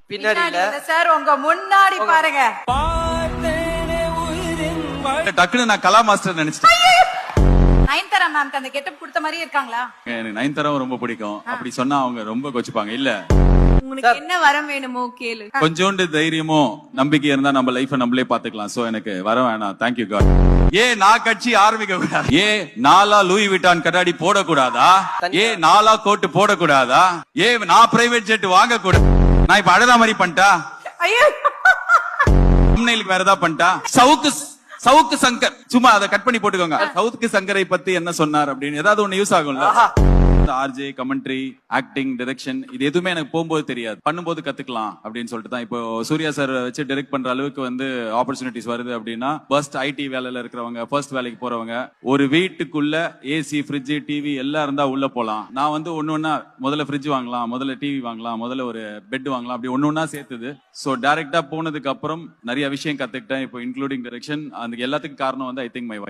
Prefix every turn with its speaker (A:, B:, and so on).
A: பின்னாடி இல்ல
B: சார், உங்க முன்னாடி பாருங்க.
C: டக்குனு நான் கலா மாஸ்டர் நினைச்சிட்டேன்.
B: நயன்தாரா மேம்க்கு அந்த கெட்டப் கொடுத்த மாதிரி இருக்காங்களா?
C: எனக்கு நயன்தாராவும் ரொம்ப பிடிக்கும். அப்படி சொன்னா அவங்க ரொம்ப கொச்சுப்பாங்க. இல்ல,
B: உங்களுக்கு என்ன வரம் வேணுமோ கேளு.
C: கொஞ்சோண்டு தைரியமும் நம்பிக்கை இருந்தா நம்ம லைஃப நம்மளே பாத்துக்கலாம். சோ எனக்கு வர வேணாம். Thank you God. நான் கட்சி ஆரம்பிக்க கூடாது. நாலா லூயி விட்டான் கண்ணாடி போடக்கூடாதா? நாலா கோட்டு போடக்கூடாதா? நான் பிரைவேட் ஜெட் வாங்க கூடாது. நான் இப்ப அழகா மாதிரி பண்ணிட்டா? வேற ஏதாவது பண்ணிட்டா? சவுக்கு சங்கர், சும்மா அதை கட் பண்ணி போட்டுக்கோங்க. சவுக்கு சங்கரை பத்தி என்ன சொன்னார் அப்படின்னு ஏதாவது ஒண்ணு யூஸ் ஆகும்ல. ஆர்ஜே, கமெண்ட்ரி, ஆக்டிங், டைரக்ஷன் இது எதுவுமே எனக்கு போகும்போது தெரியாது. பண்ணும்போது கத்துக்கலாம் அப்படின்னு சொல்லிட்டு தான் இப்போ சூர்யா சார் வச்சு டைரக்ட் பண்ற அளவுக்கு வந்து ஆப்பர்ச்சுனிட்டிஸ் வருது. அப்படின்னா ஃபர்ஸ்ட் ஐடி வேலையில இருக்கிறவங்க, ஃபர்ஸ்ட் வேலைக்கு போறவங்க, ஒரு வீட்டுக்குள்ள ஏசி, ஃப்ரிட்ஜ், டிவி எல்லாம் இருந்தா உள்ள போலாம். நான் வந்து ஒண்ணு முதல்ல ஃப்ரிட்ஜ் வாங்கலாம், முதல்ல டிவி வாங்கலாம், முதல்ல ஒரு பெட் வாங்கலாம், அப்படி ஒண்ணு சேர்த்துது. சோ டைரக்டா போனதுக்கு அப்புறம் நிறைய விஷயம் கத்துக்கிட்டேன். இப்போ இன்க்ளூடிங் டைரக்ஷன். அந்த எல்லாத்துக்கும் காரணம் வந்து ஐ திங்க் மை வைஃப்.